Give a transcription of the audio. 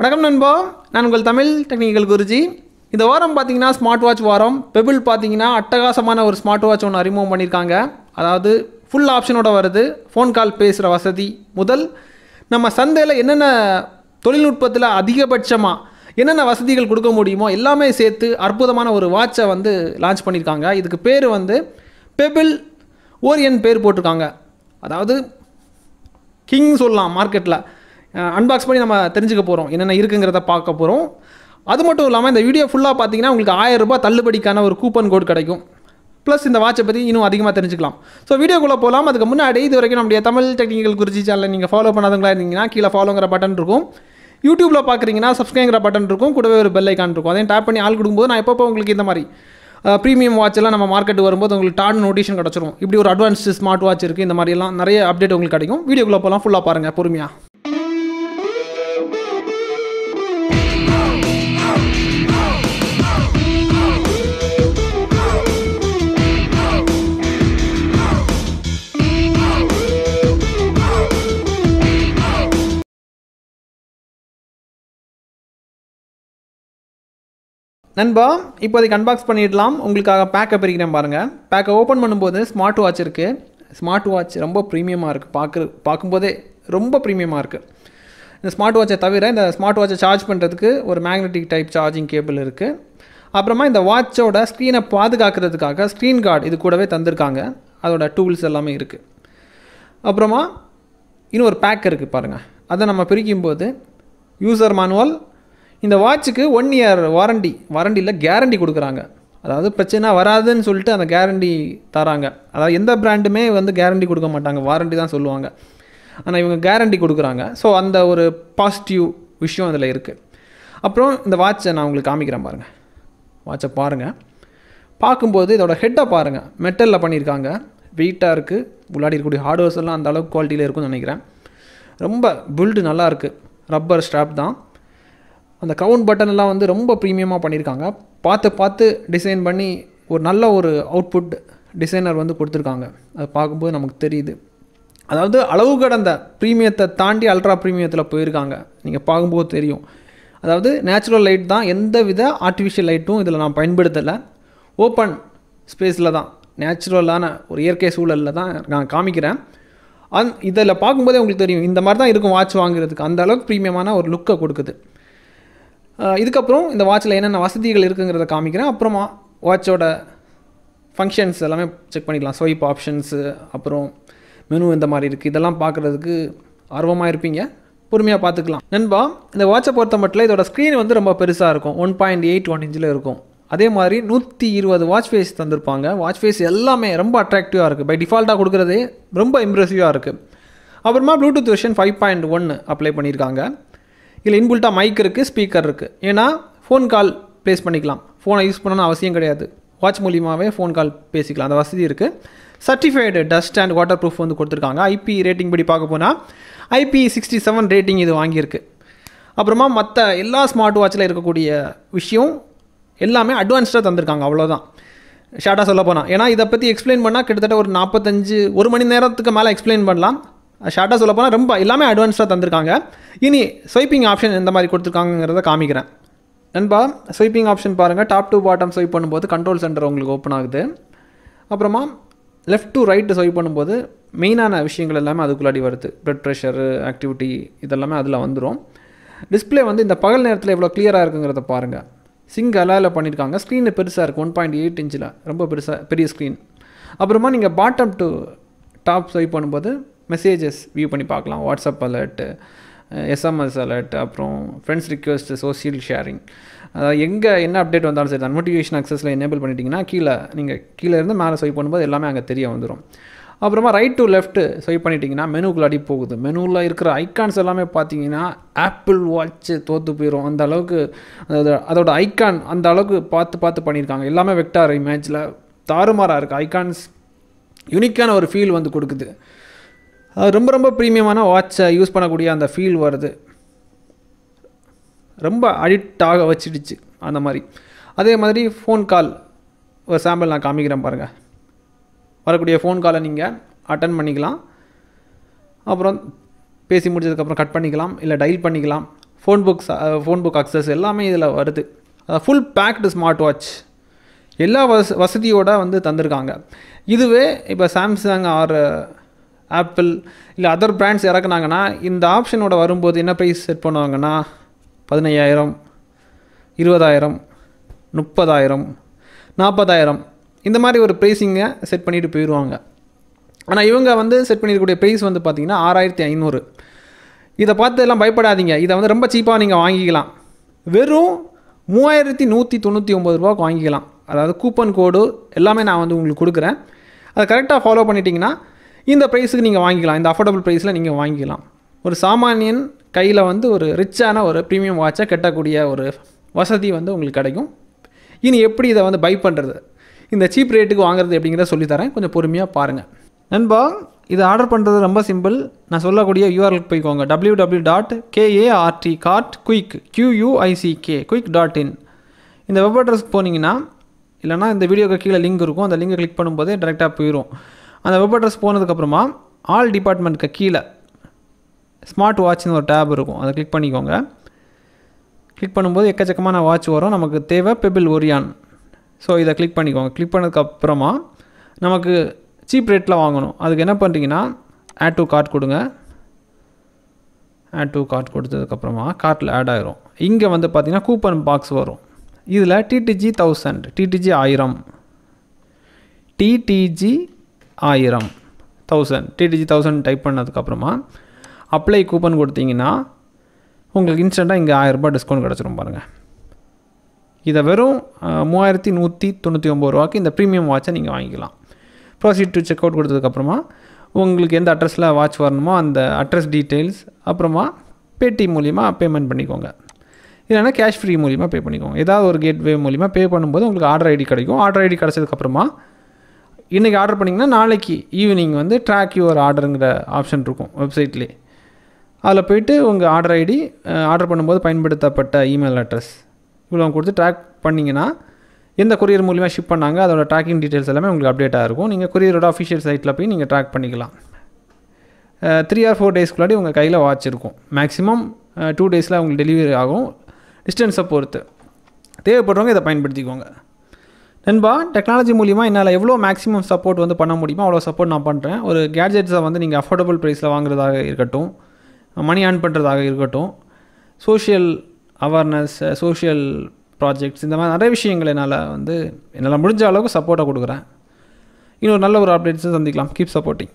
வணக்கம் நண்பா, நான் உங்கள் தமிழ் டெக்னிக்கல் குருஜி. இந்த வாரம் பார்த்தீங்கன்னா ஸ்மார்ட் வாட்ச் வாரம். பெபிள் பார்த்தீங்கன்னா அட்டகாசமான ஒரு ஸ்மார்ட் வாட்ச் ஒன்று அறிமுகம் பண்ணியிருக்காங்க. அதாவது ஃபுல் ஆப்ஷனோட வருது. ஃபோன் கால் பேசுகிற வசதி முதல் நம்ம சந்தையில் என்னென்ன தொழில்நுட்பத்தில் அதிகபட்சமாக என்னென்ன வசதிகள் கொடுக்க முடியுமோ எல்லாமே சேர்த்து அற்புதமான ஒரு வாட்சை வந்து லான்ச் பண்ணியிருக்காங்க. இதுக்கு பேர் வந்து பெபிள் ஓரியன் பேர் போட்டிருக்காங்க. அதாவது கிங் சொல்லலாம். மார்க்கெட்டில் அன்பாக்ஸ் பண்ணி நம்ம தெரிஞ்சுக்க போகிறோம், என்னென்ன இருக்குங்கிறத பார்க்க போகிறோம். அது மட்டும் இல்லாமல் இந்த வீடியோ ஃபுல்லாக பார்த்தீங்கன்னா உங்களுக்கு 1000 ரூபாய் தள்ளுபடிக்கான ஒரு கூப்பன் கோட் கிடைக்கும். ப்ளஸ் இந்த வாட்சை பற்றி இன்னும் அதிகமாக தெரிஞ்சுக்கலாம். ஸோ வீடியோக்குள்ளே போகலாம். அதுக்கு முன்னாடி இது வரைக்கும் நம்முடைய தமிழ் டெக்னிக்கல் குருஜி சேனலை நீங்கள் ஃபாலோ பண்ணாதவங்களா இருந்தீங்கன்னா கீழே ஃபாலோங்கிற பட்டன் இருக்கும். யூடியூப்பில் பார்க்குறீங்கன்னா சப்ஸ்கிரைங்கிற பட்டன் இருக்கும். கூடவே ஒரு பெல் ஐக்கான் இருக்கும். அதையும் டேப் பண்ணி ஆள் கொடுக்கும்போது நான் எப்பப்போ உங்களுக்கு இந்த மாதிரி ப்ரீமியம் வாட்செல்லாம் நம்ம மார்க்கெட்டு வரும்போது உங்களுக்கு டாட் நோட்டிஃபிகேஷன் கிடச்சிரும். இப்படி ஒரு அட்வான்ஸ்டு ஸ்மார்ட் வாட்ச் இருக்குது. இந்த மாதிரிலாம் நிறைய அப்டேட் உங்களுக்கு கிடைக்கும். வீடியோக்குள்ளே போகலாம். ஃபுல்லாக பாருங்கள் பொறுமையாக. நண்பா, இப்போதைக்கு அன்பாக்ஸ் பண்ணிடலாம். உங்களுக்காக பேக்கை பிரிக்கிறேன் பாருங்கள். பேக்கை ஓப்பன் பண்ணும்போது ஸ்மார்ட் வாட்ச் இருக்குது. ஸ்மார்ட் வாட்ச் ரொம்ப ப்ரீமியமாக இருக்குது. பார்க்கும்போதே ரொம்ப ப்ரீமியமாக இருக்குது. இந்த ஸ்மார்ட் வாட்சை தவிர இந்த ஸ்மார்ட் வாட்சை சார்ஜ் பண்ணுறதுக்கு ஒரு மேக்னெட்டிக் டைப் சார்ஜிங் கேபிள் இருக்குது. அப்புறமா இந்த வாட்சோட ஸ்க்ரீனை பாதுகாக்கிறதுக்காக ஸ்க்ரீன் கார்டு இது கூடவே தந்திருக்காங்க. அதோட டூல்ஸ் எல்லாமே இருக்குது. அப்புறமா இன்னும் ஒரு பேக் இருக்குது பாருங்கள். அதை நம்ம பிரிக்கும்போது யூசர் மேனுவல், இந்த வாட்சுக்கு 1 இயர் வாரண்டியில் கேரண்டி கொடுக்குறாங்க. அதாவது பிரச்சனை வராதுன்னு சொல்லிட்டு அந்த கேரண்டி தராங்க. அதாவது எந்த பிராண்டுமே வந்து கேரண்டி கொடுக்க மாட்டாங்க, வாரண்டி தான் சொல்லுவாங்க. ஆனால் இவங்க கேரண்டி கொடுக்குறாங்க. ஸோ அந்த ஒரு பாசிட்டிவ் விஷயம் அதில் இருக்குது. அப்புறம் இந்த வாட்சை நான் உங்களுக்கு காமிக்கிறேன் பாருங்கள். வாட்சை பாருங்கள். பார்க்கும்போது இதோட ஹெட்டை பாருங்கள். மெட்டலில் பண்ணியிருக்காங்க. வெயிட்டாக இருக்குது. உள்ளாடி இருக்கக்கூடிய ஹார்ட்வேர்ஸ் எல்லாம் அந்த அளவுக்கு குவாலிட்டியில் இருக்குன்னு நினைக்கிறேன். ரொம்ப பில்டு நல்லா இருக்குது. ரப்பர் ஸ்ட்ராப் தான். அந்த கவுண்ட் பட்டன் எல்லாம் வந்து ரொம்ப ப்ரீமியமாக பண்ணியிருக்காங்க. பார்த்து டிசைன் பண்ணி ஒரு நல்ல ஒரு அவுட்புட் டிசைனர் வந்து கொடுத்துருக்காங்க. அது பார்க்கும்போது நமக்கு தெரியுது. அதாவது அளவு கடந்த ப்ரீமியத்தை தாண்டி அல்ட்ரா ப்ரீமியத்தில் போயிருக்காங்க. நீங்கள் பார்க்கும்போது தெரியும். அதாவது நேச்சுரல் லைட் தான், எந்த வித ஆர்டிஃபிஷியல் லைட்டும் இதில் நான் பயன்படுத்தலை. ஓப்பன் ஸ்பேஸில் தான், நேச்சுரலான ஒரு இயற்கை சூழலில் தான் நான் காமிக்கிறேன். இதில் பார்க்கும்போதே உங்களுக்கு தெரியும் இந்த மாதிரி தான் இருக்கும் வாட்ச் வாங்குறதுக்கு. அந்த அளவுக்கு ப்ரீமியமான ஒரு லுக்கை கொடுக்குது. இதுக்கப்புறம் இந்த வாட்சில் என்னென்ன வசதிகள் இருக்குங்கிறத காமிக்கிறேன். அப்புறமா வாட்சோட ஃபங்க்ஷன்ஸ் எல்லாமே செக் பண்ணிக்கலாம். ஸ்வைப் ஆப்ஷன்ஸு, அப்புறம் மெனு இந்த மாதிரி இருக்குது. இதெல்லாம் பார்க்குறதுக்கு ஆர்வமாக இருப்பீங்க. பொறுமையாக பார்த்துக்கலாம். நண்பா, இந்த வாட்சை பொறுத்த மட்டும் இதோட ஸ்க்ரீன் வந்து ரொம்ப பெருசாக இருக்கும். 1.81 இன்ச்சில் இருக்கும். அதே மாதிரி 120 வாட்ச் ஃபேஸ் தந்திருப்பாங்க. வாட்ச் ஃபேஸ் எல்லாமே ரொம்ப அட்ராக்டிவாக இருக்குது. பை டிஃபால்ட்டாக கொடுக்குறதே ரொம்ப இம்ப்ரெசிவாக இருக்குது. அப்புறமா ப்ளூடூத் வெர்ஷன் 5.1 அப்ளை பண்ணியிருக்காங்க. இதில் இன்பில்ட்டாக மைக் இருக்குது, ஸ்பீக்கர் இருக்குது. ஏன்னா ஃபோன் கால் ப்ளேஸ் பண்ணிக்கலாம். ஃபோனை யூஸ் பண்ணணும்னு அவசியம் கிடையாது. வாட்ச் மூலியமாகவே ஃபோன் கால் பேசிக்கலாம். அந்த வசதி இருக்குது. Certified dust and water proof வந்து கொடுத்துருக்காங்க. ஐபி ரேட்டிங் படி பார்க்க போனால் IP67 ரேட்டிங் இது வாங்கியிருக்கு. அப்புறமா மற்ற எல்லா ஸ்மார்ட் வாட்சில் இருக்கக்கூடிய விஷயம் எல்லாமே அட்வான்ஸ்டாக தந்திருக்காங்க. அவ்வளோதான் ஷார்ட்டாக சொல்ல போனால். ஏன்னா இதை பற்றி எக்ஸ்பிளைன் பண்ணால் கிட்டத்தட்ட ஒரு 1 மணி நேரத்துக்கு மேலே எக்ஸ்பிளைன் பண்ணலாம். ஷார்ட்டாக சொல்ல போனால் ரொம்ப எல்லாமே அட்வான்ஸ்டாக தந்திருக்காங்க. இனி ஸ்வைப்பிங் ஆப்ஷன் எந்த மாதிரி கொடுத்துருக்காங்கிறத காமிக்கிறேன். நண்பா, ஸ்வைப்பிங் ஆப்ஷன் பாருங்கள். டாப் டு பாட்டம் ஸ்வைப் பண்ணும்போது கண்ட்ரோல் சென்டர் உங்களுக்கு ஓப்பன் ஆகுது. அப்புறமா லெஃப்ட் டு ரைட்டு ஸ்வைப் பண்ணும்போது மெயினான விஷயங்கள் எல்லாமே அதுக்குள்ளாடி வருது. ப்ளட் ப்ரெஷரு, ஆக்டிவிட்டி இதெல்லாமே அதில் வந்துடும். டிஸ்பிளே வந்து இந்த பகல் நேரத்தில் எவ்வளோ கிளியராக இருக்குங்கிறத பாருங்கள். சிங் அலாவில் பண்ணியிருக்காங்க. ஸ்க்ரீனு பெருசாக இருக்குது. 1.8 இன்ச்சில் ரொம்ப பெரிய ஸ்க்ரீன். அப்புறமா நீங்கள் பாட்டம் டு டாப் ஸ்வைப் பண்ணும்போது மெசேஜஸ் வியூ பண்ணி பார்க்கலாம். வாட்ஸ்அப் அலர்ட்டு, SMS அலர்ட், அப்புறம் ஃப்ரெண்ட்ஸ் ரிக்வெஸ்ட்டு, சோசியல் ஷேரிங். அதாவது எங்கே என்ன அப்டேட் வந்தாலும் சரி தான் நோட்டிஃபிகேஷன் அக்சஸில் எனேபிள் பண்ணிட்டீங்கன்னா கீழே இருந்து மேலே ஸ்வைப் பண்ணும்போது எல்லாமே அங்கே தெரிய வந்துடும். அப்புறமா ரைட் டு லெஃப்ட்டு ஸ்வைப் பண்ணிட்டீங்கன்னா மெனுக்குள்ளாடி போகுது. மெனுவில் இருக்கிற ஐக்கான்ஸ் எல்லாமே பார்த்தீங்கன்னா ஆப்பிள் வாட்ச்சு தோற்று போயிடும். அந்த அளவுக்கு அதோட ஐக்கான் அந்த அளவுக்கு பார்த்து பண்ணியிருக்காங்க. எல்லாமே வெக்டார் இமேஜில் தாறுமாறாக இருக்குது. ஐக்கான்ஸ் யூனிக்கான ஒரு ஃபீல் வந்து கொடுக்குது. ரொம்ப ப்ரீமியமான வாட்சை யூஸ் பண்ணக்கூடிய அந்த ஃபீல் வருது. ரொம்ப அடிக்ட் ஆக வச்சிடுச்சு அந்த மாதிரி. அதே மாதிரி ஃபோன் கால் ஒரு சாம்பிள் நான் காமிக்கிறேன் பாருங்கள். வரக்கூடிய ஃபோன் காலை நீங்கள் அட்டன் பண்ணிக்கலாம். அப்புறம் பேசி முடிச்சதுக்கப்புறம் கட் பண்ணிக்கலாம், இல்லை டயல் பண்ணிக்கலாம். ஃபோன் புக் அக்சஸ் எல்லாமே இதில் வருது. ஃபுல் பேக்டு ஸ்மார்ட் வாட்ச் எல்லா வசதியோடு வந்து தந்திருக்காங்க. இதுவே இப்போ சாம்சங் ஆர் ஆப்பிள் இல்லை அதர் பிராண்ட்ஸ் இறக்குனாங்கன்னா இந்த ஆப்ஷனோட வரும்போது என்ன ப்ரைஸ் செட் பண்ணுவாங்கன்னா 15,000, 20,000, 30,000, 40,000 இந்த மாதிரி ஒரு ப்ரைஸிங்கை செட் பண்ணிவிட்டு போயிடுவாங்க. ஆனால் இவங்க வந்து செட் பண்ணியிருக்கக்கூடிய ப்ரைஸ் வந்து பார்த்திங்கன்னா 6,500. இதை பார்த்து எல்லாம் பயப்படாதீங்க. இதை வந்து ரொம்ப சீப்பாக நீங்கள் வாங்கிக்கலாம். வெறும் 3,199 ரூபாய்க்கு வாங்கிக்கலாம். அதாவது கூப்பன் கோடு எல்லாமே நான் வந்து உங்களுக்கு கொடுக்குறேன். அதை கரெக்டாக ஃபாலோ பண்ணிட்டீங்கன்னா இந்த ப்ரைஸுக்கு நீங்கள் வாங்கிக்கலாம். இந்த அஃபோர்டபுள் ப்ரைஸில் நீங்கள் வாங்கிக்கலாம். ஒரு சாமானியன் கையில் வந்து ஒரு ரிச்சான ஒரு ப்ரீமியம் வாட்சை கட்டக்கூடிய ஒரு வசதி வந்து உங்களுக்கு கிடைக்கும். இனி எப்படி இதை வந்து பை பண்ணுறது, இந்த சீப் ரேட்டுக்கு வாங்குறது எப்படிங்கிறத சொல்லித்தரேன். கொஞ்சம் பொறுமையாக பாருங்கள் நண்பா. இதை ஆர்டர் பண்ணுறது ரொம்ப சிம்பிள். நான் சொல்லக்கூடிய யூஆர்எல் போய்க்கோங்க. www.kartquick.in இந்த வெப் அட்ரஸ்க்கு போனீங்கன்னா, இல்லைனா இந்த வீடியோக்கு கீழே லிங்க் இருக்கும். அந்த லிங்கை கிளிக் பண்ணும்போதே டேரெக்டாக போயிடும். அந்த வெப் அட்ரஸ் போனதுக்கப்புறமா ஆல் டிபார்ட்மெண்ட்டுக்கு கீழே ஸ்மார்ட் வாட்ச்னு ஒரு டேப் இருக்கும். அதை கிளிக் பண்ணிக்கோங்க. கிளிக் பண்ணும்போது எக்கச்சக்கமான வாட்ச் வரும். நமக்கு தேவை பெபிள் ஒரியான். ஸோ இதை கிளிக் பண்ணிக்கோங்க. கிளிக் பண்ணதுக்கப்புறமா நமக்கு சீப் ரேட்டில் வாங்கணும். அதுக்கு என்ன பண்ணுறீங்கன்னா ஆட் டு கார்ட் கொடுங்க. ஆட் டு கார்ட் கொடுத்ததுக்கப்புறமா கார்ட்டில் ஆட் ஆகிரும். இங்கே வந்து பார்த்திங்கன்னா கூப்பன் பாக்ஸ் வரும். இதில் DDG 1000, DDG 1000, DDG 1000, 1000, DDG 1000 type பண்ணதுக்கப்புறமா அப்ளை கூப்பன் கொடுத்தீங்கன்னா உங்களுக்கு இன்ஸ்டண்ட்டாக இங்கே 1000 ரூபாய் டிஸ்கவுண்ட் கிடச்சிரும் பாருங்கள். இதை வெறும் 3,199 ரூபாய்க்கு இந்த ப்ரீமியம் வாட்சை நீங்கள் வாங்கிக்கலாம். ப்ரோசீட் டு செக் அவுட் கொடுத்ததுக்கப்புறமா உங்களுக்கு எந்த அட்ரஸில் வாட்ச் வரணுமோ அந்த அட்ரஸ் டீட்டெயில்ஸ், அப்புறமா பேடி மூலிமா பேமெண்ட் பண்ணிக்கோங்க. இல்லைனா கேஷ் ஃப்ரீ மூலிமா பே பண்ணிக்கோங்க. ஏதாவது ஒரு கேட்வே மூலிமா பே பண்ணும்போது உங்களுக்கு ஆர்டர் ஐடி கிடைக்கும். ஆர்டர் ஐடி கிடச்சதுக்கப்புறமா இன்றைக்கி ஆர்டர் பண்ணிங்கன்னா நாளைக்கு ஈவினிங் வந்து ட்ராக் யுவர் ஆர்டருங்கிற ஆப்ஷன் இருக்கும் வெப்சைட்லேயே. அதில் போய்ட்டு உங்கள் ஆர்டர் ஐடி, ஆர்டர் பண்ணும்போது பயன்படுத்தப்பட்ட இமெயில் அட்ரஸ் இவ்வளோ கொடுத்து ட்ராக் பண்ணிங்கன்னா எந்த கொரியர் மூலிமா ஷிப் பண்ணாங்க அதோட ட்ராக்கிங் டீட்டெயில்ஸ் எல்லாமே உங்களுக்கு அப்டேட்டாக இருக்கும். நீங்கள் கொரியரோட அஃபிஷியல் சைட்டில் போய் நீங்கள் ட்ராக் பண்ணிக்கலாம். 3 or 4 டேஸ்க்குள்ளாடி உங்கள் கையில் வாட்ச் இருக்கும். மேக்ஸிமம் 2 டேஸில் உங்களுக்கு டெலிவரி ஆகும், டிஸ்டன்ஸை பொறுத்து. தேவைப்படுறவங்க இதை பயன்படுத்திக்கோங்க நண்பா. டெக்னாலஜி மூலிமா என்னால் எவ்வளோ மேக்ஸிமம் சப்போர்ட் வந்து பண்ண முடியுமோ அவ்வளோ சப்போர்ட் நான் பண்ணுறேன். ஒரு கேட்ஜெட்ஸை வந்து நீங்கள் அஃபோர்டபுள் ப்ரைஸில் வாங்குறதாக இருக்கட்டும், மணி ஏர்ன் பண்ணுறதாக இருக்கட்டும், சோஷியல் அவேர்னஸ், சோஷியல் ப்ராஜெக்ட்ஸ், இந்த மாதிரி நிறைய விஷயங்கள் என்னால் முடிஞ்ச அளவுக்கு சப்போர்ட்டாக கொடுக்குறேன். இன்னொரு நல்ல ஒரு அப்டேட்ஸை சந்திக்கலாம். Keep supporting.